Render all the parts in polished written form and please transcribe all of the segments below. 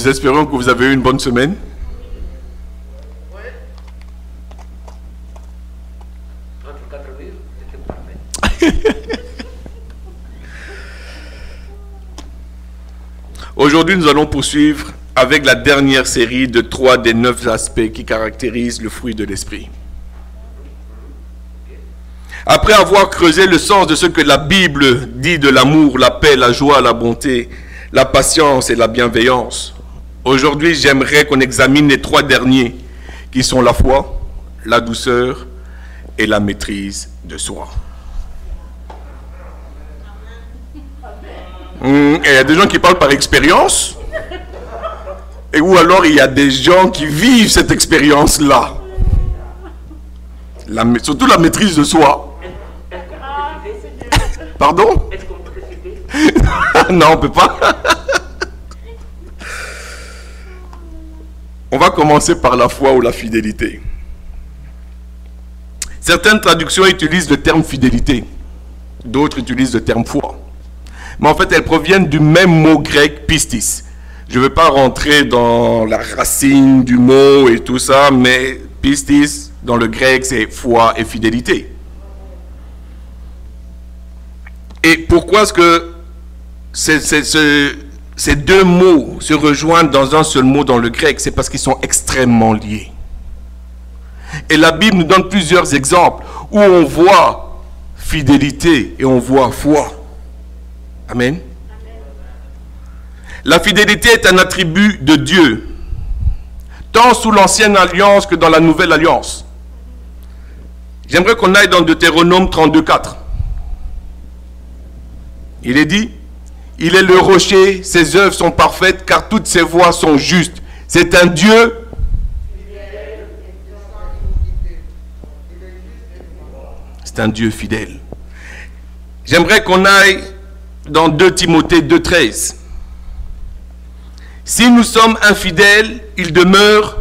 Nous espérons que vous avez eu une bonne semaine. Aujourd'hui, nous allons poursuivre avec la dernière série de 3 des 9 aspects qui caractérisent le fruit de l'esprit. Après avoir creusé le sens de ce que la Bible dit de l'amour, la paix, la joie, la bonté, la patience et la bienveillance, aujourd'hui, j'aimerais qu'on examine les 3 derniers, qui sont la foi, la douceur et la maîtrise de soi. Et il y a des gens qui parlent par expérience, et ou alors il y a des gens qui vivent cette expérience-là. Surtout la maîtrise de soi. Pardon? Non, on ne peut pas. On va commencer par la foi ou la fidélité. Certaines traductions utilisent le terme fidélité, d'autres utilisent le terme foi. Mais en fait, elles proviennent du même mot grec pistis. Je ne vais pas rentrer dans la racine du mot et tout ça, mais pistis, dans le grec, c'est foi et fidélité. Et pourquoi est-ce que ces deux mots se rejoignent dans un seul mot dans le grec? C'est parce qu'ils sont extrêmement liés. Et la Bible nous donne plusieurs exemples où on voit fidélité et on voit foi. Amen. La fidélité est un attribut de Dieu, tant sous l'ancienne alliance que dans la nouvelle alliance. J'aimerais qu'on aille dans Deutéronome 32:4. Il est dit, il est le rocher, ses œuvres sont parfaites, car toutes ses voies sont justes. C'est un Dieu. C'est un Dieu fidèle. J'aimerais qu'on aille dans 2 Timothée 2:13. Si nous sommes infidèles, il demeure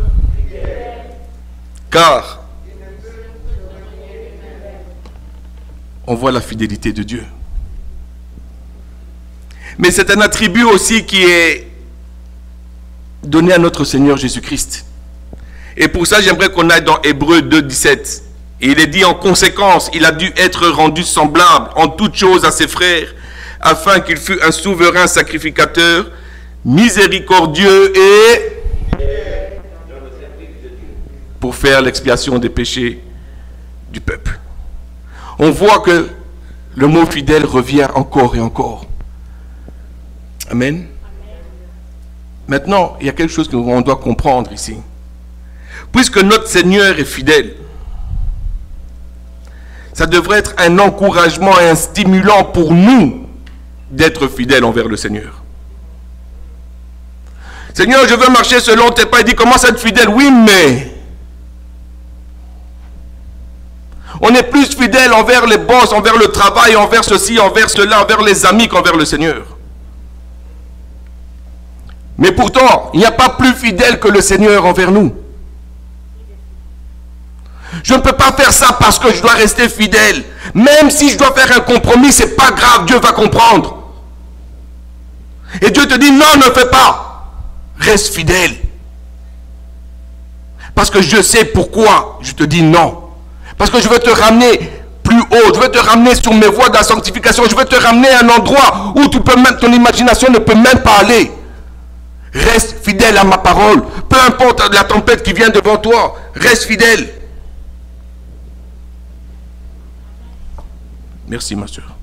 car on voit la fidélité de Dieu. Mais c'est un attribut aussi qui est donné à notre Seigneur Jésus-Christ. Et pour ça, j'aimerais qu'on aille dans Hébreux 2:17. Et il est dit en conséquence, il a dû être rendu semblable en toutes choses à ses frères, afin qu'il fût un souverain sacrificateur, miséricordieux et pour faire l'expiation des péchés du peuple. On voit que le mot fidèle revient encore et encore. Amen. Maintenant, il y a quelque chose qu'on doit comprendre ici. Puisque notre Seigneur est fidèle, ça devrait être un encouragement et un stimulant pour nous d'être fidèles envers le Seigneur. Seigneur, je veux marcher selon tes pas. Il dit, commence à être fidèle. Oui, mais on est plus fidèle envers les boss, envers le travail, envers ceci, envers cela, envers les amis qu'envers le Seigneur. Mais pourtant, il n'y a pas plus fidèle que le Seigneur envers nous. Je ne peux pas faire ça parce que je dois rester fidèle. Même si je dois faire un compromis, c'est pas grave, Dieu va comprendre. Et Dieu te dit, non, ne fais pas. Reste fidèle. Parce que je sais pourquoi je te dis non. Parce que je veux te ramener plus haut. Je veux te ramener sur mes voies de la sanctification. Je veux te ramener à un endroit où tu peux même, ton imagination ne peut même pas aller. Reste fidèle à ma parole. Peu importe la tempête qui vient devant toi. Reste fidèle. Merci, ma soeur.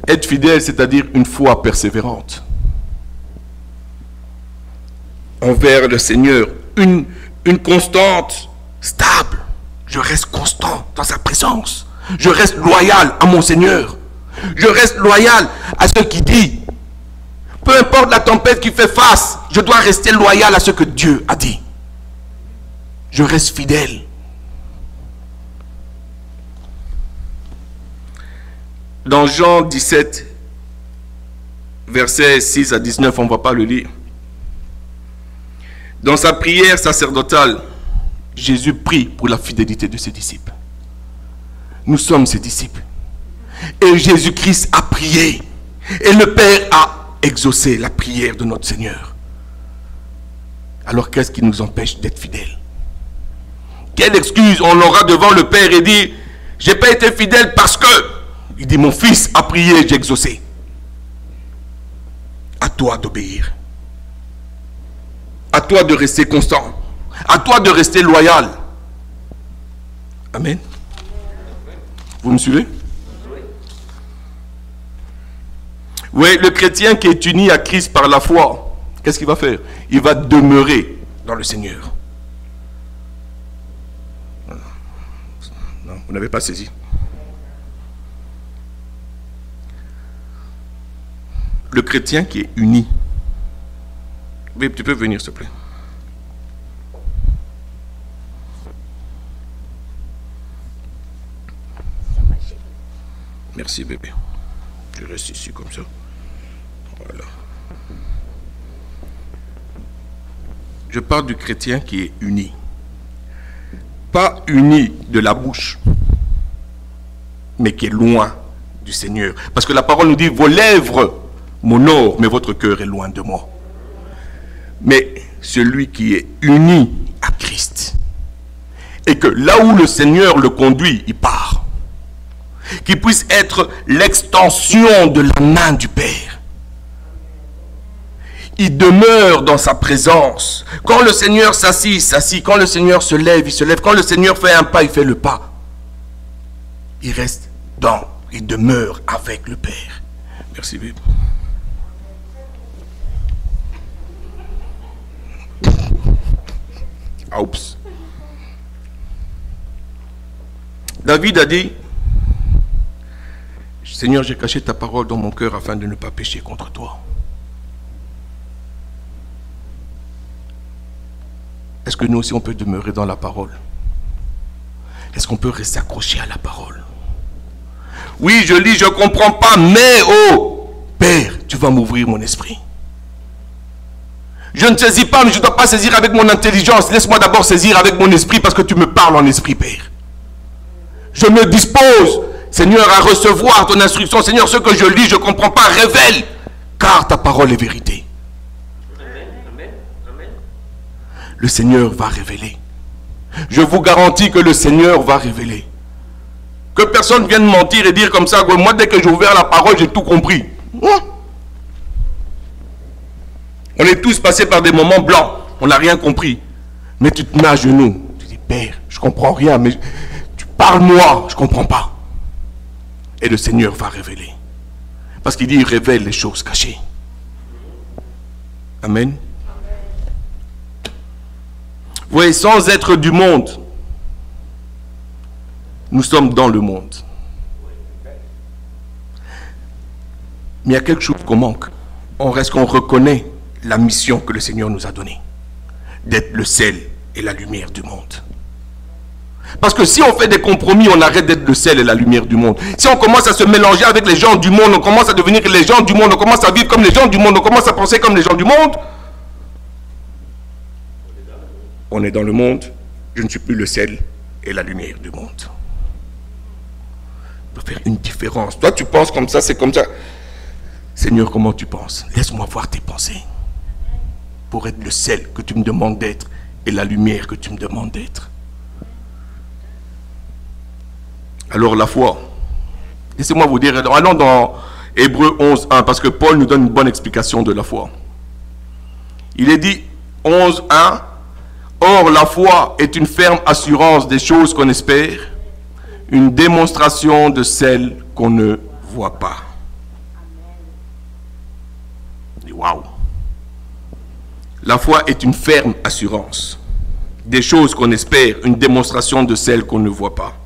Être fidèle, c'est-à-dire une foi persévérante envers le Seigneur. Une constante stable. Je reste constant dans sa présence. Je reste loyal à mon Seigneur. Je reste loyal à ce qu'il dit. Peu importe la tempête qui fait face, je dois rester loyal à ce que Dieu a dit. Je reste fidèle. Dans Jean 17, versets 6 à 19, on ne va pas le lire. Dans sa prière sacerdotale, Jésus prie pour la fidélité de ses disciples. Nous sommes ses disciples. Et Jésus-Christ a prié Et le Père a exaucé la prière de notre Seigneur. Alors qu'est-ce qui nous empêche d'être fidèles? Quelle excuse on aura devant le Père et dire, j'ai pas été fidèle parce que, il dit, mon fils a prié, j'ai exaucé. À toi d'obéir. À toi de rester constant. À toi de rester loyal. Amen. Vous me suivez? Oui, le chrétien qui est uni à Christ par la foi, qu'est-ce qu'il va faire? Il va demeurer dans le Seigneur. Non, vous n'avez pas saisi. Le chrétien qui est uni. Oui, tu peux venir, s'il te plaît. Merci, bébé. Je reste ici comme ça. Voilà. Je parle du chrétien qui est uni. Pas uni de la bouche, mais qui est loin du Seigneur. Parce que la parole nous dit, vos lèvres m'honorent, mais votre cœur est loin de moi. Mais celui qui est uni à Christ, et que là où le Seigneur le conduit, il part. Qu'il puisse être l'extension de la main du Père. Il demeure dans sa présence. Quand le Seigneur s'assit, il s'assit. Quand le Seigneur se lève, il se lève. Quand le Seigneur fait un pas, il fait le pas. Il reste il demeure avec le Père. Merci, Bible. Oups. David a dit, Seigneur, j'ai caché ta parole dans mon cœur afin de ne pas pécher contre toi. Est-ce que nous aussi on peut demeurer dans la parole? Est-ce qu'on peut rester accroché à la parole? Oui, je lis, je ne comprends pas, mais oh, Père, tu vas m'ouvrir mon esprit. Je ne saisis pas, mais je ne dois pas saisir avec mon intelligence. Laisse-moi d'abord saisir avec mon esprit parce que tu me parles en esprit, Père. Je me dispose, Seigneur, à recevoir ton instruction. Seigneur, ce que je lis, je ne comprends pas, révèle, car ta parole est vérité. Amen. Amen. Le Seigneur va révéler. Je vous garantis que le Seigneur va révéler. Que personne vienne mentir et dire comme ça, que moi, dès que j'ai ouvert la parole, j'ai tout compris. On est tous passés par des moments blancs. On n'a rien compris. Mais tu te mets à genoux. Tu dis, Père, je ne comprends rien, mais tu parles-moi, je ne comprends pas. Et le Seigneur va révéler. Parce qu'il dit, il révèle les choses cachées. Amen. Vous voyez, sans être du monde, nous sommes dans le monde. Mais il y a quelque chose qu'on manque. On reconnaît la mission que le Seigneur nous a donnée. D'être le sel et la lumière du monde. Parce que si on fait des compromis, on arrête d'être le sel et la lumière du monde. Si on commence à se mélanger avec les gens du monde, on commence à devenir les gens du monde, on commence à vivre comme les gens du monde, on commence à penser comme les gens du monde. On est dans le monde, je ne suis plus le sel et la lumière du monde. Il faut faire une différence. Toi, tu penses comme ça, c'est comme ça. Seigneur, comment tu penses? Laisse-moi voir tes pensées. Pour être le sel que tu me demandes d'être et la lumière que tu me demandes d'être. Alors la foi. Laissez-moi vous dire, allons dans Hébreux 11.1, parce que Paul nous donne une bonne explication de la foi. Il est dit, 11.1, or la foi est une ferme assurance des choses qu'on espère, une démonstration de celles qu'on ne voit pas. Waouh! La foi est une ferme assurance des choses qu'on espère, une démonstration de celles qu'on ne voit pas.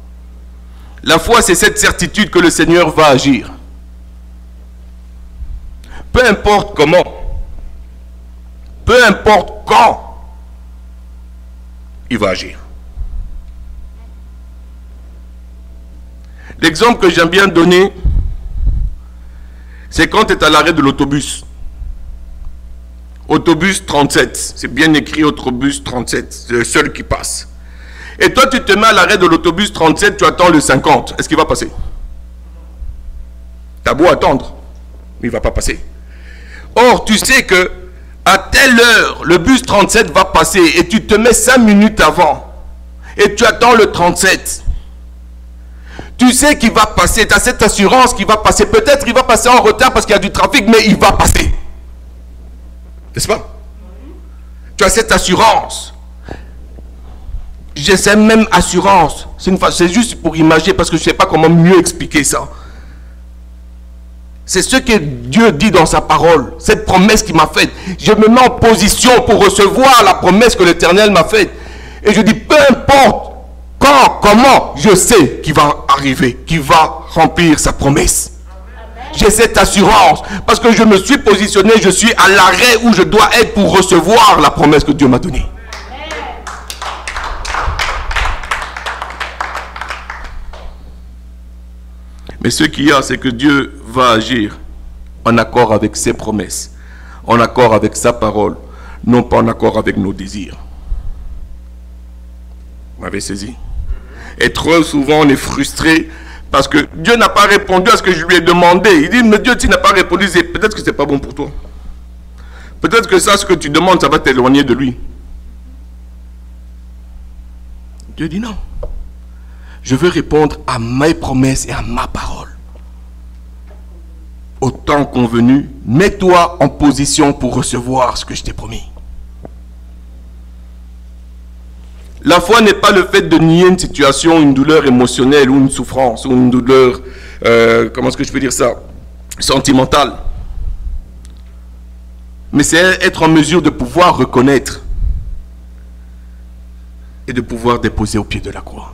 La foi, c'est cette certitude que le Seigneur va agir. Peu importe comment, peu importe quand, il va agir. L'exemple que j'aime bien donner, c'est quand tu es à l'arrêt de l'autobus. Autobus 37, c'est bien écrit autobus 37, c'est le seul qui passe. Et toi tu te mets à l'arrêt de l'autobus 37, tu attends le 50, est-ce qu'il va passer? T'as beau attendre, mais il ne va pas passer. Or, tu sais que à telle heure, le bus 37 va passer et tu te mets 5 minutes avant et tu attends le 37. Tu sais qu'il va passer, tu as cette assurance qu'il va passer. Peut-être qu'il va passer en retard parce qu'il y a du trafic, mais il va passer. N'est-ce pas? Tu as cette assurance. J'ai cette même assurance. C'est juste pour imaginer parce que je ne sais pas comment mieux expliquer ça. C'est ce que Dieu dit dans sa parole. Cette promesse qu'il m'a faite. Je me mets en position pour recevoir la promesse que l'Éternel m'a faite. Et je dis, peu importe quand, comment, je sais qu'il va arriver, qu'il va remplir sa promesse. J'ai cette assurance parce que je me suis positionné, je suis à l'arrêt où je dois être pour recevoir la promesse que Dieu m'a donnée. Mais ce qu'il y a, c'est que Dieu va agir en accord avec ses promesses, en accord avec sa parole, non pas en accord avec nos désirs. Vous m'avez saisi? Et trop souvent, on est frustré parce que Dieu n'a pas répondu à ce que je lui ai demandé. Il dit, mais Dieu, tu n'as pas répondu, peut-être que ce n'est pas bon pour toi. Peut-être que ça, ce que tu demandes, ça va t'éloigner de lui. Dieu dit non. Je veux répondre à mes promesses et à ma parole. Au temps convenu, mets-toi en position pour recevoir ce que je t'ai promis. La foi n'est pas le fait de nier une situation, une douleur émotionnelle ou une souffrance ou une douleur, comment est-ce que je peux dire ça, sentimentale. Mais c'est être en mesure de pouvoir reconnaître et de pouvoir déposer au pied de la croix.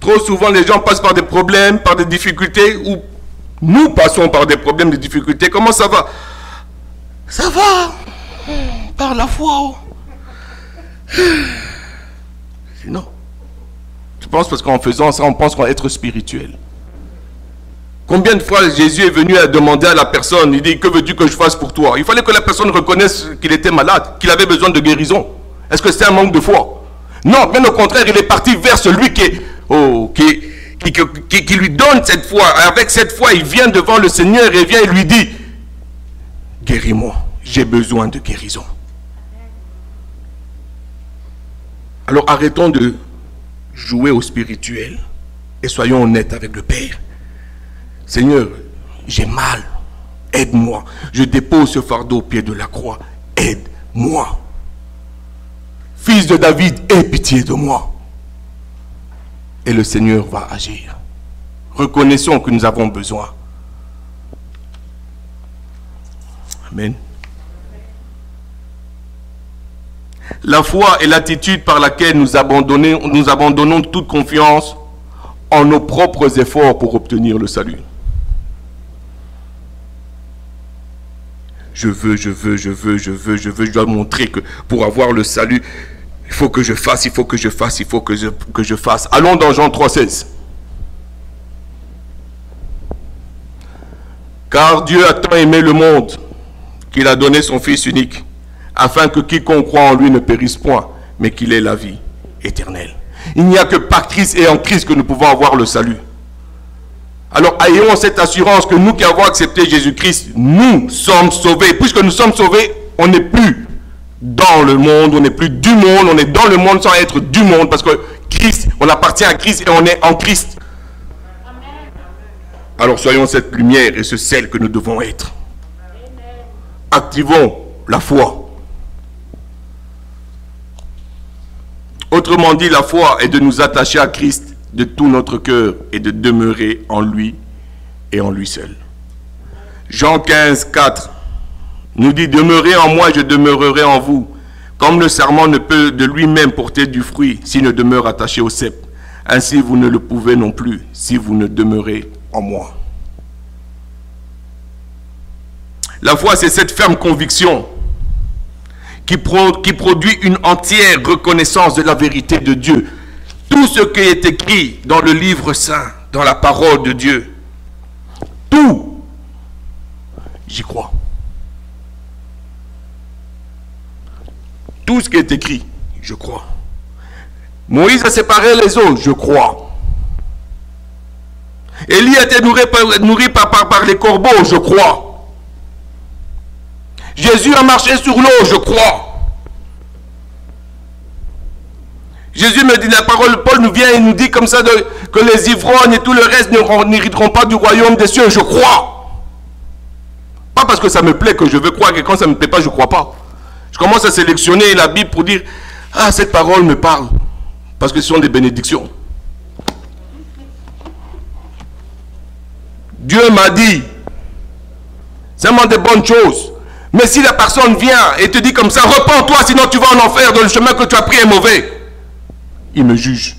Trop souvent, les gens passent par des problèmes, par des difficultés, ou nous passons par des problèmes, des difficultés. Comment ça va? Ça va, par la foi. Non. Je pense parce qu'en faisant ça, on pense qu'on va être spirituel. Combien de fois Jésus est venu à demander à la personne, il dit, que veux-tu que je fasse pour toi? Il fallait que la personne reconnaisse qu'il était malade, qu'il avait besoin de guérison. Est-ce que c'est un manque de foi? Non, bien au contraire, il est parti vers celui qui lui donne cette foi. Avec cette foi, il vient devant le Seigneur et vient et lui dit, guéris-moi, j'ai besoin de guérison. Alors arrêtons de jouer au spirituel et soyons honnêtes avec le Père. Seigneur, j'ai mal, aide-moi. Je dépose ce fardeau au pied de la croix, aide-moi. Fils de David, aie pitié de moi. Et le Seigneur va agir. Reconnaissons que nous avons besoin. Amen. La foi est l'attitude par laquelle nous abandonnons toute confiance en nos propres efforts pour obtenir le salut. Je dois montrer que pour avoir le salut, il faut que je fasse, il faut que je fasse, il faut que je fasse. Allons dans Jean 3,16. Car Dieu a tant aimé le monde qu'il a donné son Fils unique, afin que quiconque croit en lui ne périsse point, mais qu'il ait la vie éternelle. Il n'y a que par Christ et en Christ que nous pouvons avoir le salut. Alors ayons cette assurance que nous qui avons accepté Jésus-Christ, nous sommes sauvés. Puisque nous sommes sauvés, on n'est plus dans le monde, on n'est plus du monde, on est dans le monde sans être du monde, parce que Christ, on appartient à Christ et on est en Christ. Alors soyons cette lumière et ce sel que nous devons être. Activons la foi. Autrement dit, la foi est de nous attacher à Christ de tout notre cœur et de demeurer en lui et en lui seul. Jean 15, 4 nous dit, demeurez en moi, je demeurerai en vous. Comme le sarment ne peut de lui-même porter du fruit s'il ne demeure attaché au cep. Ainsi vous ne le pouvez non plus si vous ne demeurez en moi. La foi, c'est cette ferme conviction qui produit une entière reconnaissance de la vérité de Dieu. Tout ce qui est écrit dans le livre saint, dans la parole de Dieu, tout, j'y crois. Tout ce qui est écrit, je crois. Moïse a séparé les eaux, je crois. Élie a été nourri par les corbeaux, je crois. Jésus a marché sur l'eau, je crois. Jésus me dit, la parole, Paul nous vient et nous dit comme ça que les ivrognes et tout le reste n'hériteront pas du royaume des cieux, je crois. Pas parce que ça me plaît que je veux croire, que quand ça ne me plaît pas, je ne crois pas. Je commence à sélectionner la Bible pour dire, ah, cette parole me parle. Parce que ce sont des bénédictions. Dieu m'a dit, c'est vraiment des bonnes choses. Mais si la personne vient et te dit comme ça, repens-toi, sinon tu vas en enfer, le chemin que tu as pris est mauvais. Il me juge.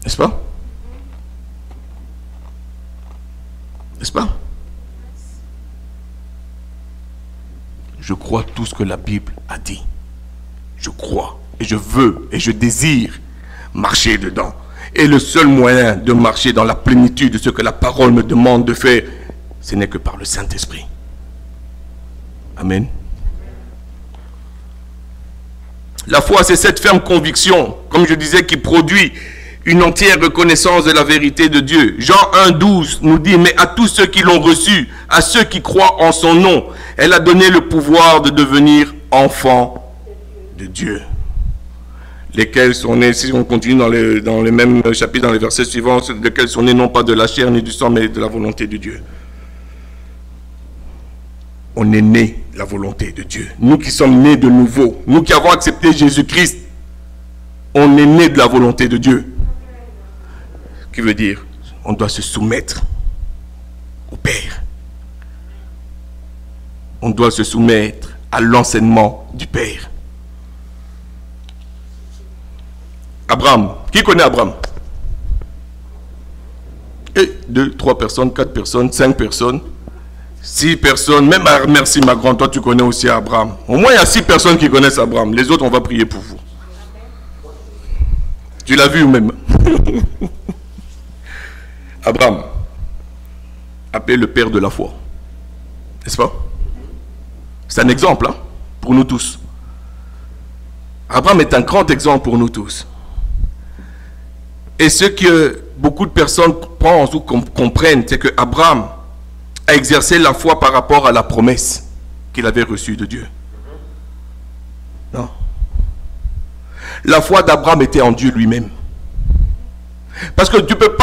N'est-ce pas? N'est-ce pas? Je crois tout ce que la Bible a dit. Je crois et je veux et je désire marcher dedans. Et le seul moyen de marcher dans la plénitude de ce que la parole me demande de faire, ce n'est que par le Saint-Esprit. Amen. La foi, c'est cette ferme conviction, comme je disais, qui produit une entière reconnaissance de la vérité de Dieu. Jean 1,12 nous dit, mais à tous ceux qui l'ont reçu, à ceux qui croient en son nom, elle a donné le pouvoir de devenir enfants de Dieu. Lesquels sont nés, si on continue dans les mêmes chapitres, dans les versets suivants, lesquels sont nés non pas de la chair ni du sang, mais de la volonté de Dieu. On est né de la volonté de Dieu. Nous qui sommes nés de nouveau, nous qui avons accepté Jésus-Christ, on est né de la volonté de Dieu. Ce qui veut dire, on doit se soumettre au Père. On doit se soumettre à l'enseignement du Père. Abraham. Qui connaît Abraham? 2, 3 personnes, 4 personnes, 5 personnes, 6 personnes. Même, merci ma grande, toi tu connais aussi Abraham. Au moins il y a 6 personnes qui connaissent Abraham. Les autres, on va prier pour vous. Tu l'as vu même. Abraham, appelé le père de la foi. N'est-ce pas? C'est un exemple hein, pour nous tous. Abraham est un grand exemple pour nous tous. Et ce que beaucoup de personnes pensent ou comprennent, c'est que Abraham a exercé la foi par rapport à la promesse qu'il avait reçue de Dieu. Non. La foi d'Abraham était en Dieu lui-même. Parce que tu ne peux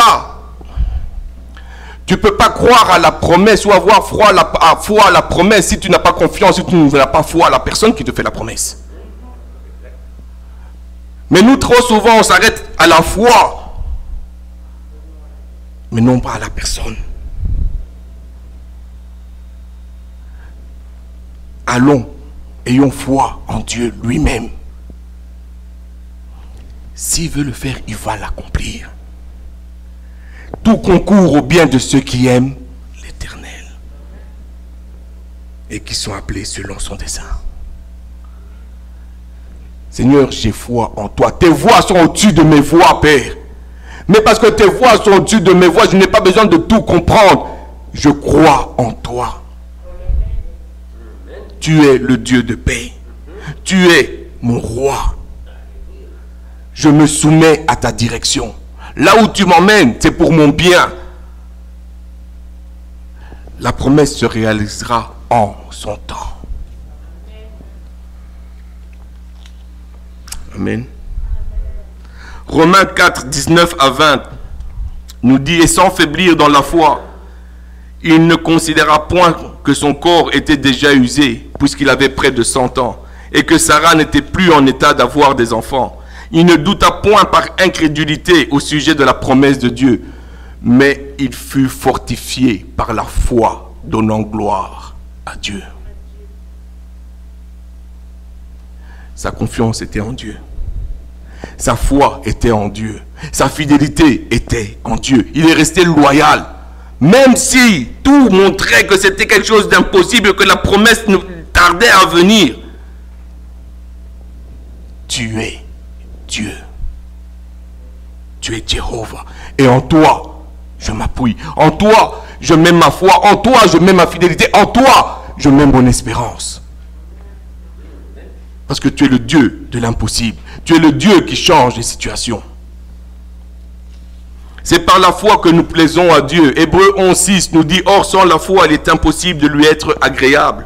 pas croire à la promesse ou avoir foi à la promesse si tu n'as pas confiance, si tu n'as pas foi à la personne qui te fait la promesse. Mais nous, trop souvent, on s'arrête à la foi, mais non pas à la personne. Allons, ayons foi en Dieu lui-même. S'il veut le faire, il va l'accomplir. Tout concourt au bien de ceux qui aiment l'Éternel et qui sont appelés selon son dessein. Seigneur, j'ai foi en toi. Tes voix sont au-dessus de mes voix, Père. Mais parce que tes voix sont au-dessus de mes voix, je n'ai pas besoin de tout comprendre. Je crois en toi. Tu es le Dieu de paix. Tu es mon roi. Je me soumets à ta direction. Là où tu m'emmènes, c'est pour mon bien. La promesse se réalisera en son temps. Amen. Romains 4, 19 à 20 nous dit, et sans faiblir dans la foi, il ne considéra point que son corps était déjà usé, puisqu'il avait près de 100 ans, et que Sarah n'était plus en état d'avoir des enfants. Il ne douta point par incrédulité au sujet de la promesse de Dieu, mais il fut fortifié par la foi, donnant gloire à Dieu. Sa confiance était en Dieu. Sa foi était en Dieu. Sa fidélité était en Dieu. Il est resté loyal. Même si tout montrait que c'était quelque chose d'impossible, que la promesse nous tardait à venir. Tu es Dieu. Tu es Jéhovah. Et en toi, je m'appuie. En toi, je mets ma foi. En toi, je mets ma fidélité. En toi, je mets mon espérance. Parce que tu es le Dieu de l'impossible. Tu es le Dieu qui change les situations. C'est par la foi que nous plaisons à Dieu. Hébreux 11:6 nous dit, or sans la foi, il est impossible de lui être agréable.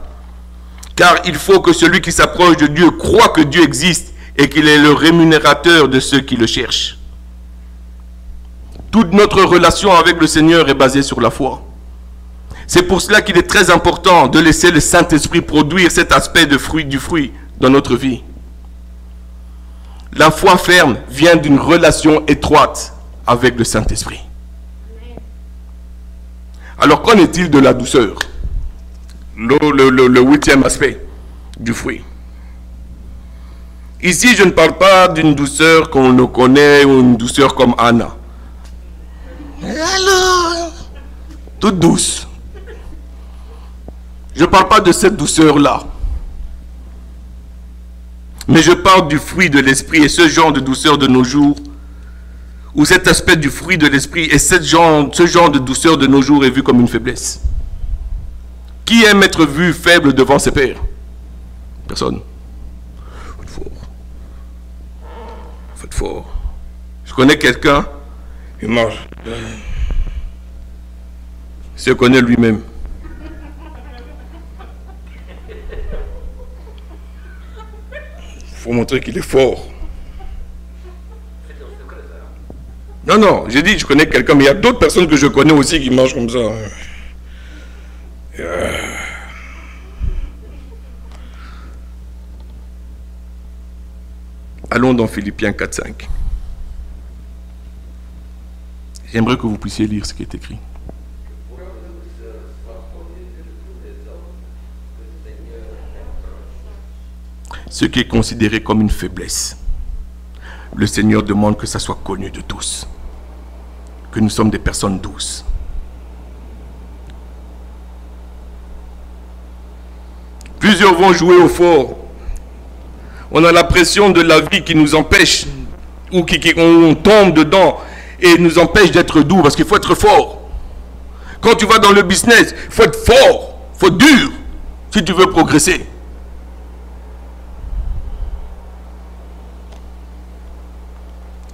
Car il faut que celui qui s'approche de Dieu croit que Dieu existe et qu'il est le rémunérateur de ceux qui le cherchent. Toute notre relation avec le Seigneur est basée sur la foi. C'est pour cela qu'il est très important de laisser le Saint-Esprit produire cet aspect du fruit dans notre vie. La foi ferme vient d'une relation étroite avec le Saint-Esprit. Alors qu'en est-il de la douceur? Le huitième aspect du fruit. Ici, je ne parle pas d'une douceur qu'on le connaît ou une douceur comme Anna. Alors, toute douce. Je ne parle pas de cette douceur-là. Mais je parle du fruit de l'esprit et ce genre de douceur de nos jours, où cet aspect du fruit de l'esprit et ce genre de douceur de nos jours est vu comme une faiblesse. Qui aime être vu faible devant ses pairs? Personne. Faites fort. Faites fort. Je connais quelqu'un, il mange. Il se connaît lui-même. Il faut montrer qu'il est fort. Non, non, j'ai dit je connais quelqu'un, mais il y a d'autres personnes que je connais aussi qui mangent comme ça. Allons dans Philippiens 4:5. J'aimerais que vous puissiez lire ce qui est écrit. Ce qui est considéré comme une faiblesse, le Seigneur demande que ça soit connu de tous, que nous sommes des personnes douces. Plusieurs vont jouer au fort. On a la pression de la vie qui nous empêche, ou on tombe dedans et nous empêche d'être doux, parce qu'il faut être fort. Quand tu vas dans le business, il faut être fort, il faut être dur, si tu veux progresser.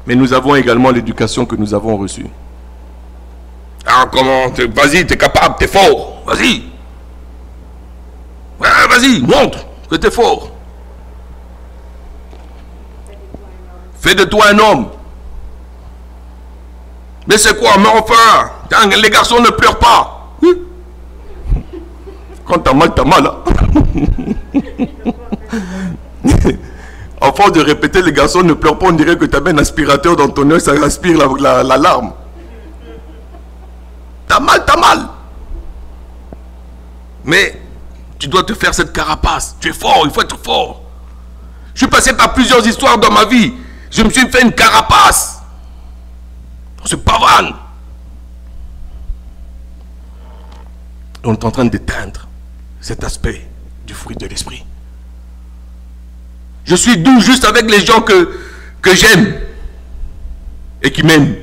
Mais nous avons également l'éducation que nous avons reçue. Ah, comment? Vas-y, tu es capable, tu es fort, vas-y. Ouais, vas-y, montre que tu es fort. Fais de toi un homme. Mais c'est quoi? Mais enfin, les garçons ne pleurent pas. Quand t'as mal, hein. En force de répéter, les garçons ne pleurent pas, on dirait que tu as mis un aspirateur dans ton œil, ça aspire la larme. T'as mal. Mais tu dois te faire cette carapace. Tu es fort, il faut être fort. Je suis passé par plusieurs histoires dans ma vie. Je me suis fait une carapace. On se pavane. On est en train d'éteindre cet aspect du fruit de l'esprit. Je suis doux juste avec les gens que j'aime et qui m'aiment.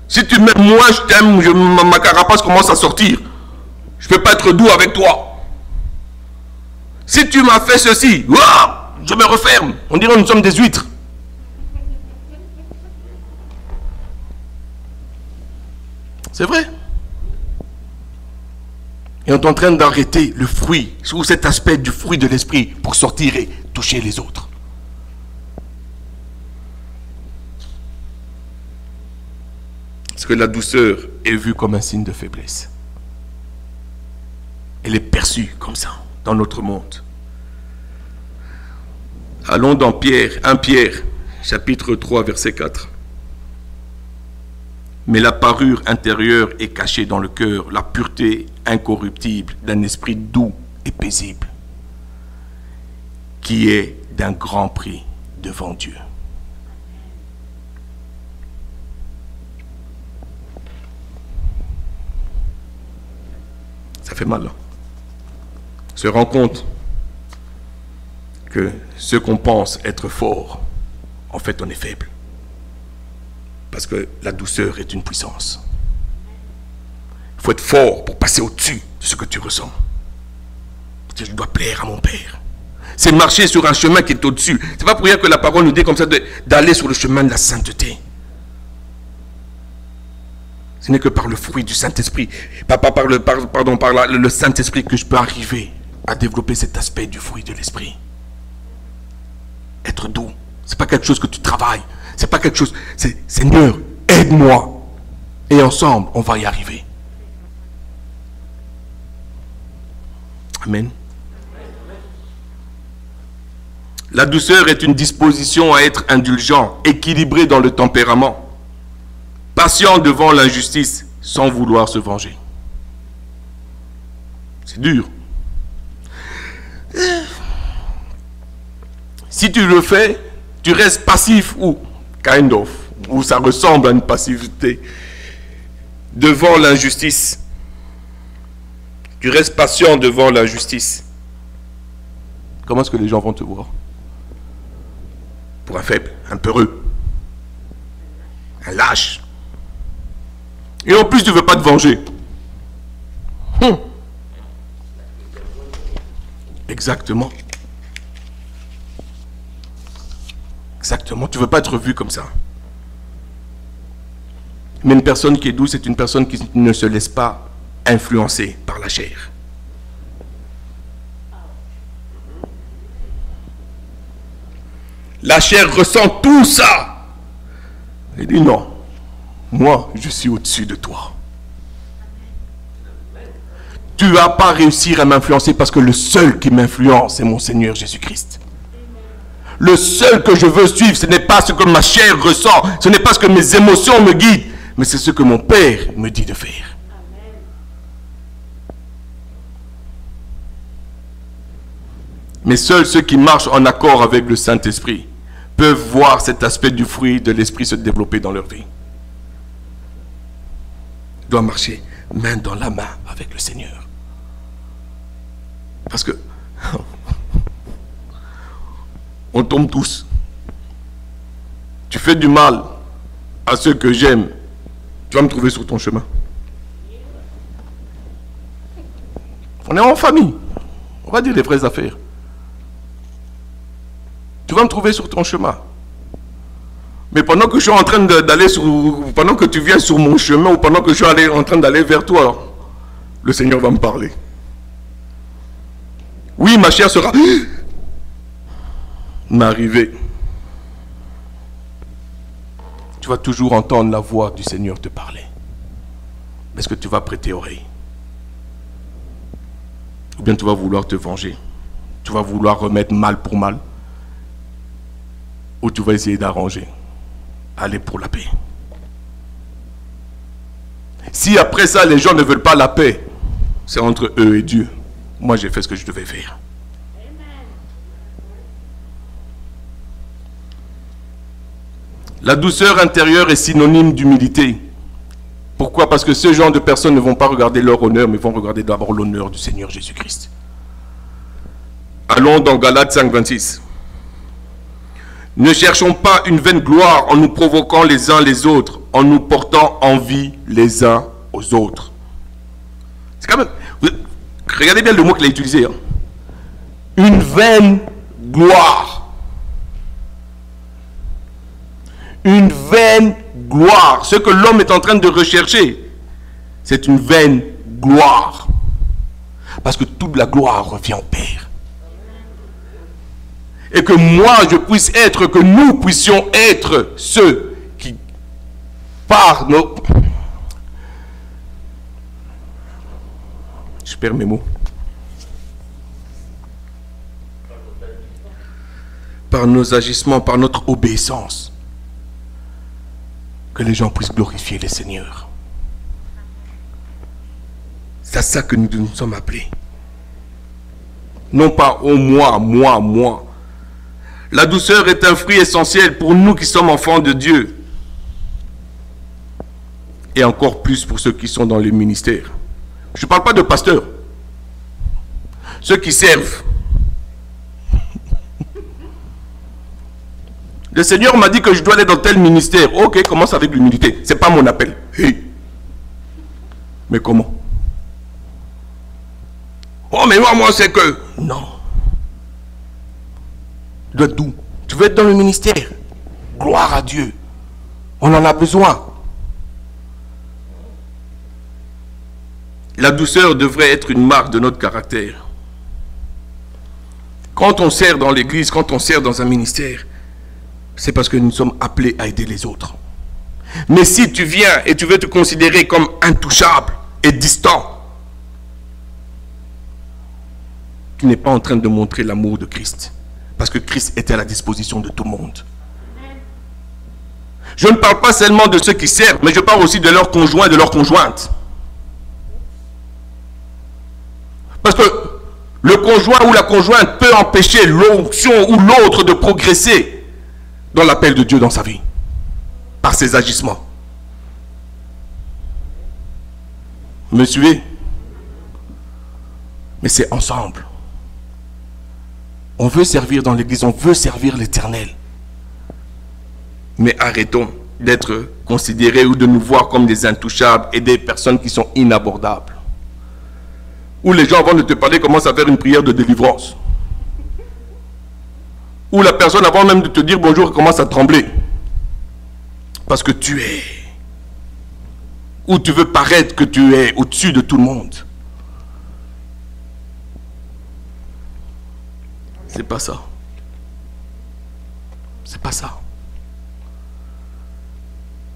Si tu m'aimes, moi je t'aime, ma carapace commence à sortir. Je ne peux pas être doux avec toi. Si tu m'as fait ceci, je me referme. On dirait que nous sommes des huîtres. C'est vrai. Et on est en train d'arrêter le fruit, ou cet aspect du fruit de l'esprit, pour sortir et toucher les autres. Parce que la douceur est vue comme un signe de faiblesse. Elle est perçue comme ça, dans notre monde. Allons dans 1 Pierre, chapitre 3, verset 4. Mais la parure intérieure est cachée dans le cœur, la pureté incorruptible d'un esprit doux et paisible, qui est d'un grand prix devant Dieu. Ça fait mal, hein? Se rend compte que ce qu'on pense être fort, en fait on est faible. Parce que la douceur est une puissance. Il faut être fort pour passer au-dessus de ce que tu ressens. Je dois plaire à mon Père. c'est marcher sur un chemin qui est au-dessus. C'est pas pour rien que la parole nous dit comme ça d'aller sur le chemin de la sainteté. Ce n'est que par le fruit du Saint-Esprit, par le Saint-Esprit que je peux arriver à développer cet aspect du fruit de l'Esprit. Être doux, c'est pas quelque chose que tu travailles, c'est pas quelque chose, c'est Seigneur, aide-moi. Et ensemble, on va y arriver. Amen. La douceur est une disposition à être indulgent, équilibré dans le tempérament, patient devant l'injustice, sans vouloir se venger. C'est dur. Si tu le fais, tu restes passif ou kind of, ou ça ressemble à une passivité devant l'injustice. Tu restes patient devant l'injustice. Comment est-ce que les gens vont te voir? Pour un faible, un peureux, un lâche. Et en plus, tu ne veux pas te venger. Exactement. Exactement. Tu ne veux pas être vu comme ça. Mais une personne qui est douce, c'est une personne qui ne se laisse pas influencer par la chair. La chair ressent tout ça. Elle dit non. Moi, je suis au-dessus de toi. Tu ne vas pas réussir à m'influencer parce que le seul qui m'influence, c'est mon Seigneur Jésus-Christ. Le seul que je veux suivre, ce n'est pas ce que ma chair ressent, ce n'est pas ce que mes émotions me guident, mais c'est ce que mon Père me dit de faire. Mais seuls ceux qui marchent en accord avec le Saint-Esprit peuvent voir cet aspect du fruit de l'Esprit se développer dans leur vie. Ils doivent marcher main dans la main avec le Seigneur. Parce que on tombe tous. Tu fais du mal à ceux que j'aime, tu vas me trouver sur ton chemin. On est en famille. On va dire les vraies affaires. Tu vas me trouver sur ton chemin. Mais pendant que je suis en train d'aller sur... Pendant que tu viens sur mon chemin ou pendant que je suis en train d'aller vers toi, le Seigneur va me parler. Oui, ma chair sera... m'arriver. Tu vas toujours entendre la voix du Seigneur te parler. Est-ce que tu vas prêter oreille? Ou bien tu vas vouloir te venger? Tu vas vouloir remettre mal pour mal? Ou tu vas essayer d'arranger? Aller pour la paix. Si après ça, les gens ne veulent pas la paix, c'est entre eux et Dieu. Moi, j'ai fait ce que je devais faire. La douceur intérieure est synonyme d'humilité. Pourquoi? Parce que ce genre de personnes ne vont pas regarder leur honneur, mais vont regarder d'abord l'honneur du Seigneur Jésus-Christ. Allons dans Galates 5, 26. Ne cherchons pas une vaine gloire en nous provoquant les uns les autres, en nous portant envie les uns aux autres. C'est quand même... Regardez bien le mot qu'il a utilisé. Hein. Une vaine gloire. Une vaine gloire. Ce que l'homme est en train de rechercher, c'est une vaine gloire. Parce que toute la gloire revient au Père. Et que moi, je puisse être, que nous puissions être ceux qui, par nos... Je perds mes mots. Par nos agissements, par notre obéissance, que les gens puissent glorifier le Seigneur. C'est à ça que nous sommes appelés. Non pas au moi. La douceur est un fruit essentiel pour nous qui sommes enfants de Dieu. Et encore plus pour ceux qui sont dans le ministère. Je ne parle pas de pasteurs. Ceux qui servent. Le Seigneur m'a dit que je dois aller dans tel ministère. Ok, commence avec l'humilité. Ce n'est pas mon appel. Hey. Mais comment? Oh, mais moi, c'est que... Non. Tu dois être doux. Tu veux être dans le ministère. Gloire à Dieu. On en a besoin. La douceur devrait être une marque de notre caractère. Quand on sert dans l'église, quand on sert dans un ministère, c'est parce que nous sommes appelés à aider les autres. Mais si tu viens et tu veux te considérer comme intouchable et distant, tu n'es pas en train de montrer l'amour de Christ. Parce que Christ était à la disposition de tout le monde. Je ne parle pas seulement de ceux qui servent, mais je parle aussi de leurs conjoints et de leurs conjointes. Parce que le conjoint ou la conjointe peut empêcher l'onction ou l'autre de progresser dans l'appel de Dieu dans sa vie, par ses agissements. Me suivez? Mais c'est ensemble. On veut servir dans l'église, on veut servir l'Éternel. Mais arrêtons d'être considérés ou de nous voir comme des intouchables et des personnes qui sont inabordables. Où les gens, avant de te parler, commencent à faire une prière de délivrance. Où la personne, avant même de te dire bonjour, commence à trembler. Parce que tu es. Ou tu veux paraître que tu es au-dessus de tout le monde. C'est pas ça. C'est pas ça.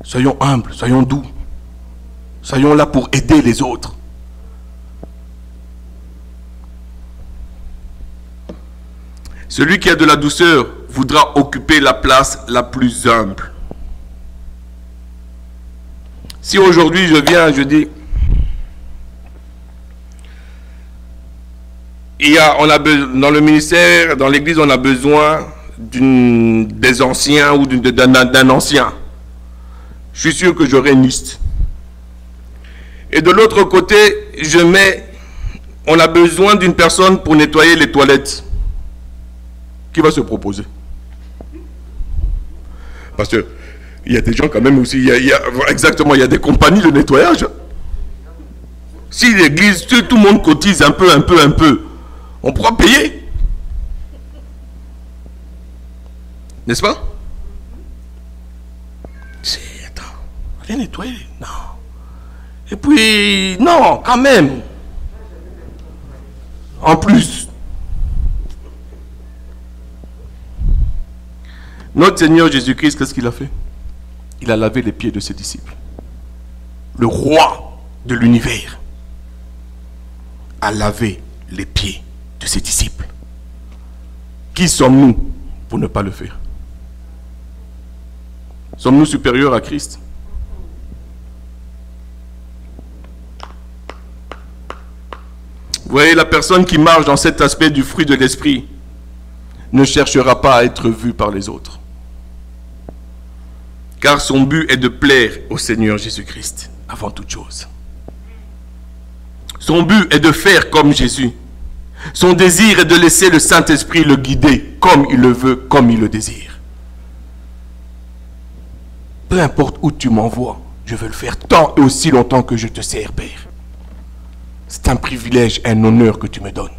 Soyons humbles, soyons doux. Soyons là pour aider les autres. Celui qui a de la douceur voudra occuper la place la plus humble. Si aujourd'hui je viens, je dis, dans le ministère, dans l'église, on a besoin des anciens ou d'un ancien. Je suis sûr que j'aurai une liste. Et de l'autre côté, on a besoin d'une personne pour nettoyer les toilettes. Qui va se proposer? Parce que il y a des gens quand même aussi, exactement, il y a des compagnies de nettoyage. Si l'église, tout le monde cotise un peu, on pourra payer. N'est-ce pas? Attends, allez nettoyer. Non. Et puis, non, quand même. En plus. Notre Seigneur Jésus-Christ, qu'est-ce qu'il a fait? Il a lavé les pieds de ses disciples. Le roi de l'univers a lavé les pieds de ses disciples. Qui sommes-nous pour ne pas le faire? Sommes-nous supérieurs à Christ? Vous voyez, la personne qui marche dans cet aspect du fruit de l'esprit ne cherchera pas à être vue par les autres. Car son but est de plaire au Seigneur Jésus-Christ avant toute chose. Son but est de faire comme Jésus. Son désir est de laisser le Saint-Esprit le guider comme il le veut, comme il le désire. Peu importe où tu m'envoies, je veux le faire tant et aussi longtemps que je te sers, Père. C'est un privilège, un honneur que tu me donnes.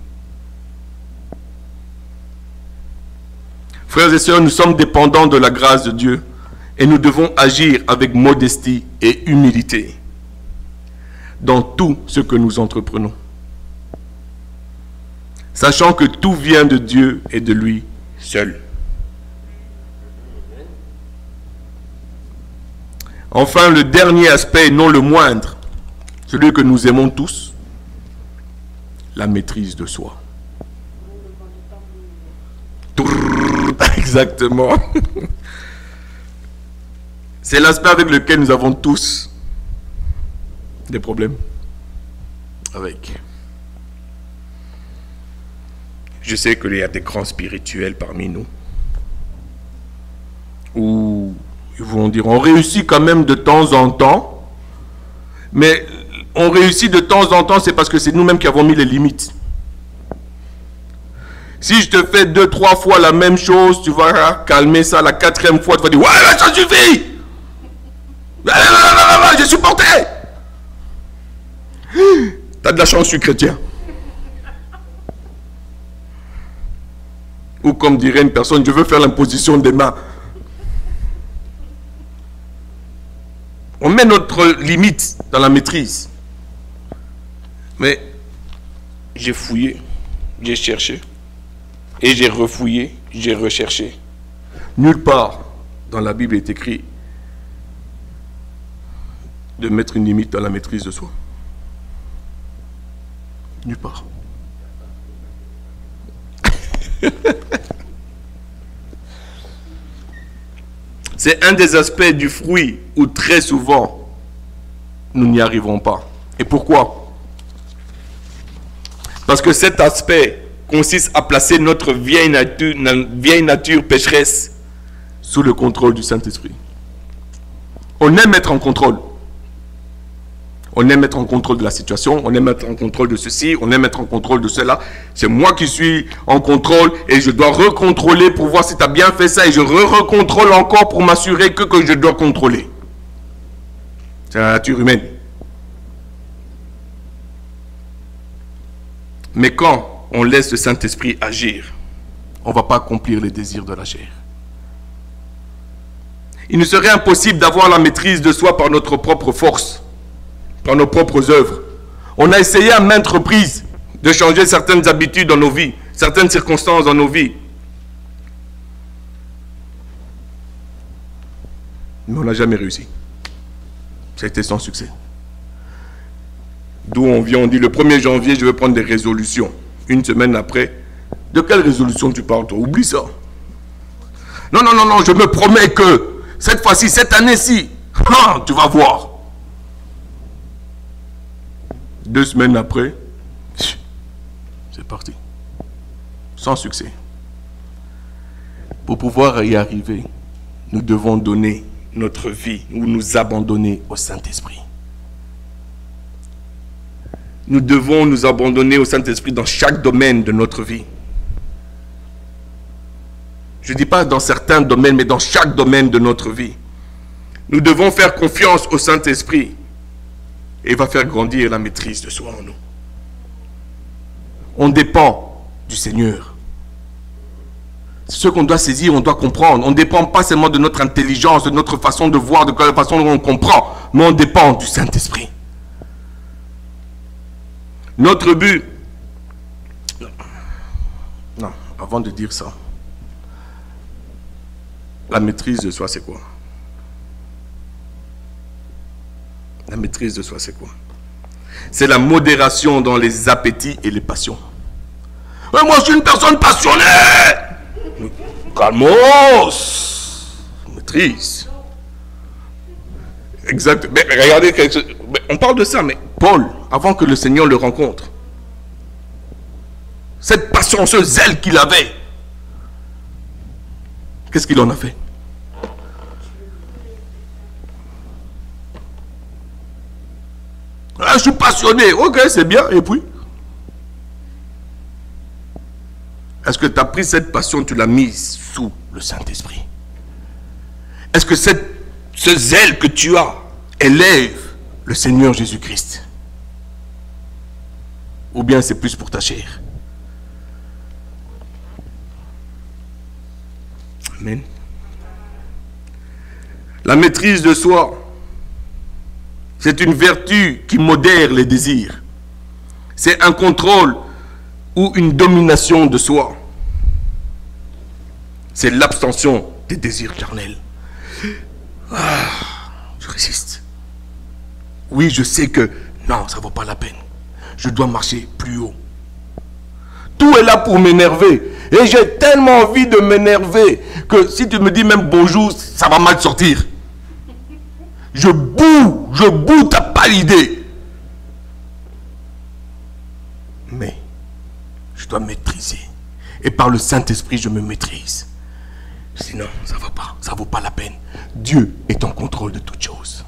Frères et sœurs, nous sommes dépendants de la grâce de Dieu et nous devons agir avec modestie et humilité dans tout ce que nous entreprenons. Sachant que tout vient de Dieu et de lui seul. Enfin, le dernier aspect, non le moindre, celui que nous aimons tous, la maîtrise de soi. Exactement. C'est l'aspect avec lequel nous avons tous des problèmes. Je sais qu'il y a des grands spirituels parmi nous. Où ils vont dire, on réussit quand même de temps en temps. Mais on réussit de temps en temps, c'est parce que c'est nous-mêmes qui avons mis les limites. Si je te fais 2-3 fois la même chose, tu vas calmer ça. La 4e fois, tu vas dire, ouais, ça suffit. J'ai supporté. T'as de la chance, je suis chrétien. Ou comme dirait une personne, je veux faire l'imposition des mains. On met notre limite dans la maîtrise. Mais j'ai fouillé, j'ai cherché, et j'ai refouillé, j'ai recherché. Nulle part dans la Bible est écrit de mettre une limite dans la maîtrise de soi. Nulle part. C'est un des aspects du fruit où très souvent nous n'y arrivons pas. Et pourquoi? Parce que cet aspect consiste à placer notre vieille nature pécheresse sous le contrôle du Saint-Esprit. On aime être en contrôle. On aime être en contrôle de la situation, on aime être en contrôle de ceci, on aime être en contrôle de cela. C'est moi qui suis en contrôle et je dois recontrôler pour voir si tu as bien fait ça et je recontrôle encore pour m'assurer que je dois contrôler. C'est la nature humaine. Mais quand on laisse le Saint-Esprit agir, on ne va pas accomplir les désirs de la chair. Il nous serait impossible d'avoir la maîtrise de soi par notre propre force, par nos propres œuvres. On a essayé à maintes reprises de changer certaines habitudes dans nos vies, certaines circonstances dans nos vies. Mais on n'a jamais réussi. Ça a été sans succès. D'où on vient, on dit le 1er janvier, je vais prendre des résolutions. Une semaine après, de quelle résolution tu parles toi? Oublie ça. Non, non, non, non, je me promets que cette fois-ci, cette année-ci, tu vas voir. 2 semaines après, c'est parti. Sans succès. Pour pouvoir y arriver, nous devons donner notre vie ou nous abandonner au Saint-Esprit. Nous devons nous abandonner au Saint-Esprit dans chaque domaine de notre vie. Je ne dis pas dans certains domaines, mais dans chaque domaine de notre vie. Nous devons faire confiance au Saint-Esprit. Et il va faire grandir la maîtrise de soi en nous. On dépend du Seigneur. C'est ce qu'on doit saisir, on doit comprendre. On ne dépend pas seulement de notre intelligence, de notre façon de voir, de la façon dont on comprend, mais on dépend du Saint-Esprit. Notre but... Non, avant de dire ça, la maîtrise de soi, c'est quoi? La maîtrise de soi, c'est quoi? C'est la modération dans les appétits et les passions. Mais moi, je suis une personne passionnée. Calmos. Maîtrise. Exact. Mais regardez, on parle de ça, mais Paul, avant que le Seigneur le rencontre, cette passion, ce zèle qu'il avait, qu'est-ce qu'il en a fait? Ah, je suis passionné. Ok, c'est bien. Et puis? Est-ce que tu as pris cette passion, tu l'as mise sous le Saint-Esprit? Est-ce que ce zèle que tu as élève le Seigneur Jésus-Christ? Ou bien c'est plus pour ta chair? Amen. La maîtrise de soi, c'est une vertu qui modère les désirs. C'est un contrôle ou une domination de soi. C'est l'abstention des désirs charnels. Je résiste. Oui, je sais que non, ça ne vaut pas la peine. Je dois marcher plus haut. Tout est là pour m'énerver. Et j'ai tellement envie de m'énerver que si tu me dis même bonjour, ça va mal sortir. Je boue, t'as pas l'idée. Mais je dois maîtriser. Et par le Saint-Esprit, je me maîtrise. Sinon, ça ne va pas, ça ne vaut pas la peine. Dieu est en contrôle de toutes choses.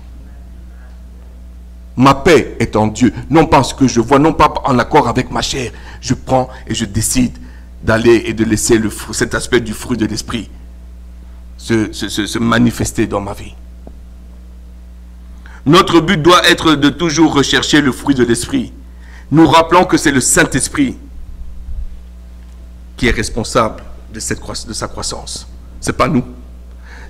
Ma paix est en Dieu. Non pas ce que je vois, non pas en accord avec ma chair. Je prends et je décide d'aller et de laisser cet aspect du fruit de l'esprit se manifester dans ma vie. Notre but doit être de toujours rechercher le fruit de l'esprit. Nous rappelons que c'est le Saint-Esprit qui est responsable de sa croissance. Ce n'est pas nous.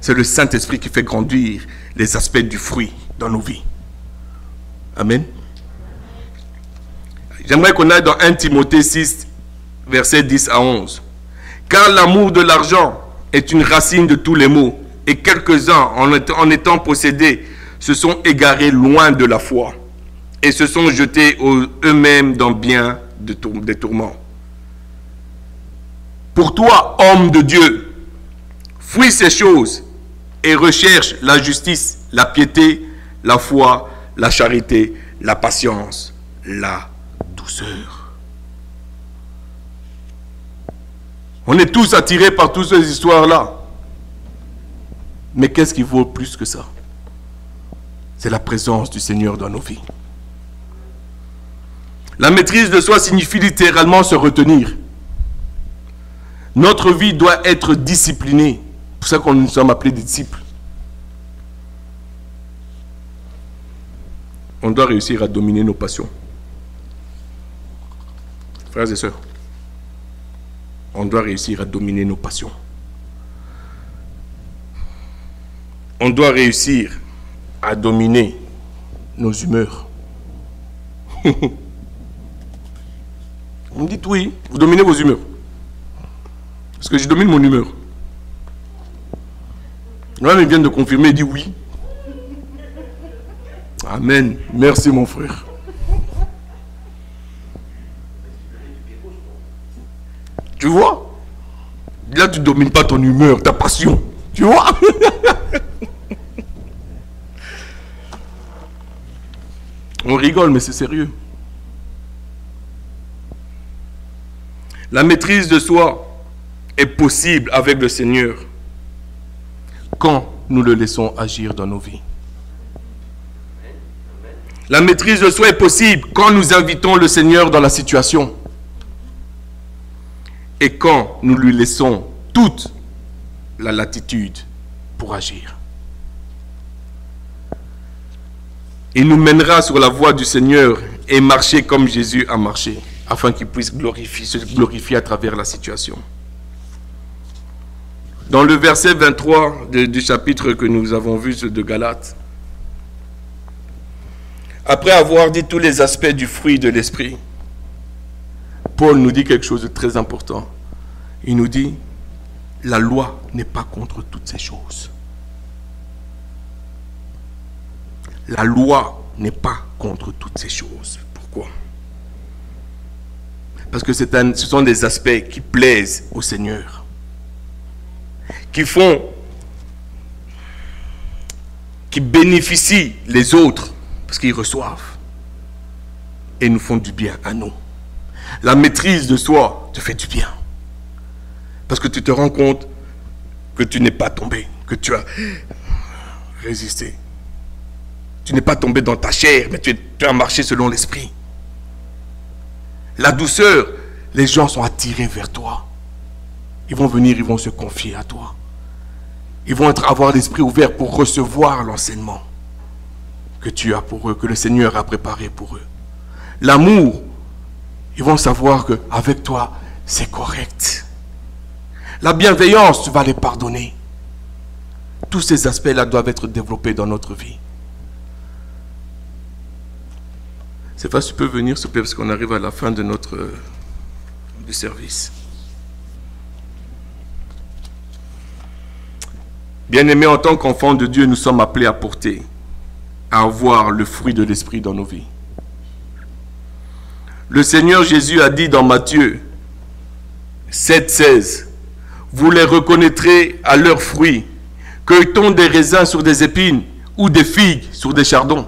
C'est le Saint-Esprit qui fait grandir les aspects du fruit dans nos vies. Amen. J'aimerais qu'on aille dans 1 Timothée 6, versets 10 à 11. Car l'amour de l'argent est une racine de tous les maux, et quelques-uns, en étant possédés, se sont égarés loin de la foi, et se sont jetés eux-mêmes dans bien des tourments. Pour toi, homme de Dieu, fuis ces choses, et recherche la justice, la piété, la foi, la charité, la patience, la douceur. On est tous attirés par toutes ces histoires-là. Mais qu'est-ce qui vaut plus que ça? C'est la présence du Seigneur dans nos vies. La maîtrise de soi signifie littéralement se retenir. Notre vie doit être disciplinée. C'est pour ça qu'on nous sommes appelés des disciples. On doit réussir à dominer nos passions. Frères et sœurs, on doit réussir à dominer nos passions. On doit réussir à dominer nos humeurs. Vous me dites oui, vous dominez vos humeurs. Parce que je domine mon humeur. Là, il vient de confirmer, il dit oui. Amen. Merci mon frère. Tu vois? Là, tu ne domines pas ton humeur, ta passion. Tu vois? On rigole, mais c'est sérieux. La maîtrise de soi est possible avec le Seigneur quand nous le laissons agir dans nos vies. La maîtrise de soi est possible quand nous invitons le Seigneur dans la situation et quand nous lui laissons toute la latitude pour agir. Il nous mènera sur la voie du Seigneur et marcher comme Jésus a marché, afin qu'il puisse se glorifier à travers la situation. Dans le verset 23 du chapitre que nous avons vu de Galates, après avoir dit tous les aspects du fruit de l'esprit, Paul nous dit quelque chose de très important. Il nous dit, la loi n'est pas contre toutes ces choses. La loi n'est pas contre toutes ces choses. Pourquoi? Parce que ce sont des aspects qui plaisent au Seigneur, qui bénéficient les autres, parce qu'ils reçoivent et nous font du bien à nous. La maîtrise de soi te fait du bien. Parce que tu te rends compte que tu n'es pas tombé, que tu as résisté. Tu n'es pas tombé dans ta chair, mais tu as marché selon l'esprit. La douceur, les gens sont attirés vers toi. Ils vont venir, ils vont se confier à toi. Ils vont avoir l'esprit ouvert pour recevoir l'enseignement que tu as pour eux, que le Seigneur a préparé pour eux. L'amour, ils vont savoir qu'avec toi, c'est correct. La bienveillance, tu vas les pardonner. Tous ces aspects-là doivent être développés dans notre vie. C'est pas si tu peux venir, s'il te plaît, parce qu'on arrive à la fin de du service. Bien-aimés, en tant qu'enfants de Dieu, nous sommes appelés à porter, à avoir le fruit de l'esprit dans nos vies. Le Seigneur Jésus a dit dans Matthieu 7,16, vous les reconnaîtrez à leurs fruits. Cueille-t-on des raisins sur des épines ou des figues sur des chardons?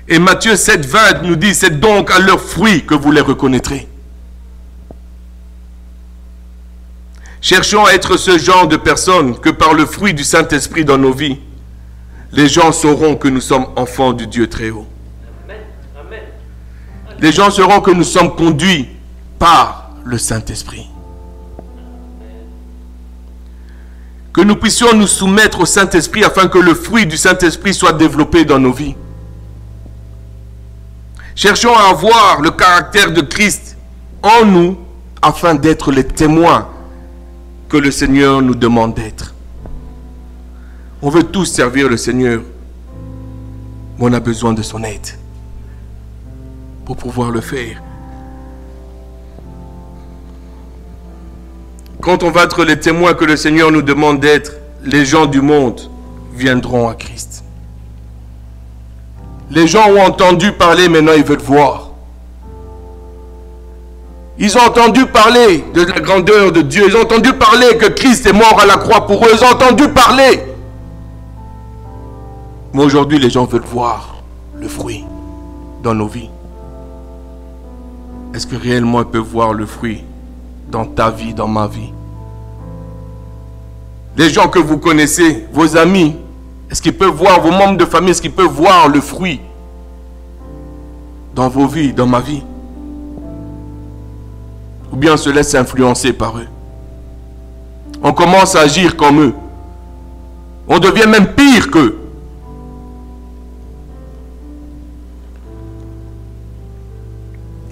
Et Matthieu 7,20 nous dit, c'est donc à leurs fruits que vous les reconnaîtrez. Cherchons à être ce genre de personnes que par le fruit du Saint-Esprit dans nos vies, les gens sauront que nous sommes enfants du Dieu très haut. Les gens sauront que nous sommes conduits par le Saint-Esprit. Que nous puissions nous soumettre au Saint-Esprit afin que le fruit du Saint-Esprit soit développé dans nos vies. Cherchons à avoir le caractère de Christ en nous afin d'être les témoins que le Seigneur nous demande d'être. On veut tous servir le Seigneur, mais on a besoin de son aide pour pouvoir le faire. Quand on va être les témoins que le Seigneur nous demande d'être, les gens du monde viendront à Christ. Les gens ont entendu parler, maintenant ils veulent voir. Ils ont entendu parler de la grandeur de Dieu. Ils ont entendu parler que Christ est mort à la croix pour eux. Ils ont entendu parler. Mais aujourd'hui, les gens veulent voir le fruit dans nos vies. Est-ce que réellement ils peuvent voir le fruit dans ta vie, dans ma vie? Les gens que vous connaissez, vos amis, est-ce qu'ils peuvent voir, vos membres de famille, est-ce qu'ils peuvent voir le fruit dans vos vies, dans ma vie? Ou bien on se laisse influencer par eux? On commence à agir comme eux. On devient même pire qu'eux.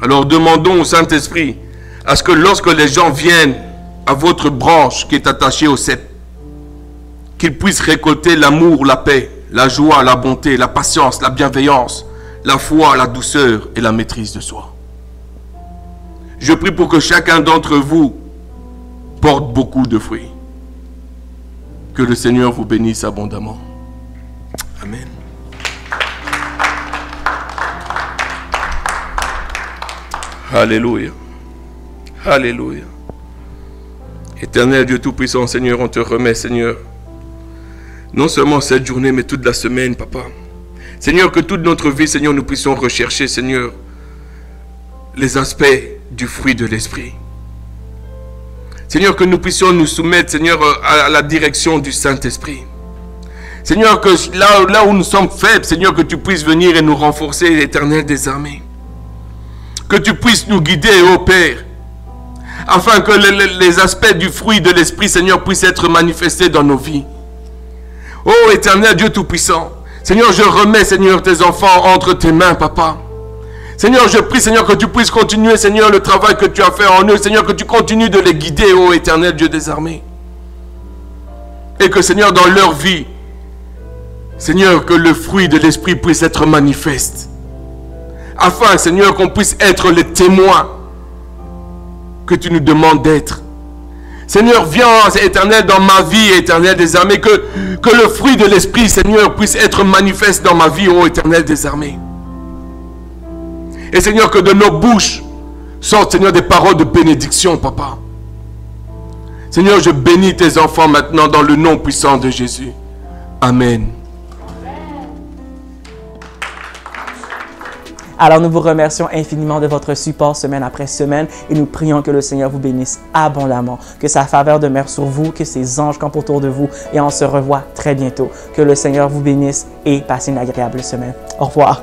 Alors demandons au Saint-Esprit à ce que lorsque les gens viennent à votre branche qui est attachée au cep, qu'ils puissent récolter l'amour, la paix, la joie, la bonté, la patience, la bienveillance, la foi, la douceur et la maîtrise de soi. Je prie pour que chacun d'entre vous porte beaucoup de fruits. Que le Seigneur vous bénisse abondamment. Amen. Alléluia. Alléluia. Éternel Dieu Tout-Puissant, Seigneur, on te remet, Seigneur. Non seulement cette journée, mais toute la semaine, Papa. Seigneur, que toute notre vie, Seigneur, nous puissions rechercher, Seigneur, les aspects du fruit de l'Esprit. Seigneur, que nous puissions nous soumettre, Seigneur, à la direction du Saint-Esprit. Seigneur, que là où nous sommes faibles, Seigneur, que tu puisses venir et nous renforcer, l'Éternel des armées. Que tu puisses nous guider, ô Père, afin que les aspects du fruit de l'Esprit, Seigneur, puissent être manifestés dans nos vies. Ô Éternel Dieu Tout-Puissant, Seigneur, je remets, Seigneur, tes enfants entre tes mains, Papa. Seigneur, je prie, Seigneur, que tu puisses continuer, Seigneur, le travail que tu as fait en eux. Seigneur, que tu continues de les guider, ô Éternel Dieu des armées. Et que, Seigneur, dans leur vie, Seigneur, que le fruit de l'Esprit puisse être manifeste. Afin, Seigneur, qu'on puisse être les témoins que tu nous demandes d'être. Seigneur, viens, Éternel, dans ma vie, Éternel des armées, que le fruit de l'Esprit, Seigneur, puisse être manifeste dans ma vie, ô Éternel des armées. Et Seigneur, que de nos bouches sortent, Seigneur, des paroles de bénédiction, Papa. Seigneur, je bénis tes enfants maintenant dans le nom puissant de Jésus. Amen. Alors nous vous remercions infiniment de votre support semaine après semaine et nous prions que le Seigneur vous bénisse abondamment, que sa faveur demeure sur vous, que ses anges campent autour de vous et on se revoit très bientôt. Que le Seigneur vous bénisse et passez une agréable semaine. Au revoir.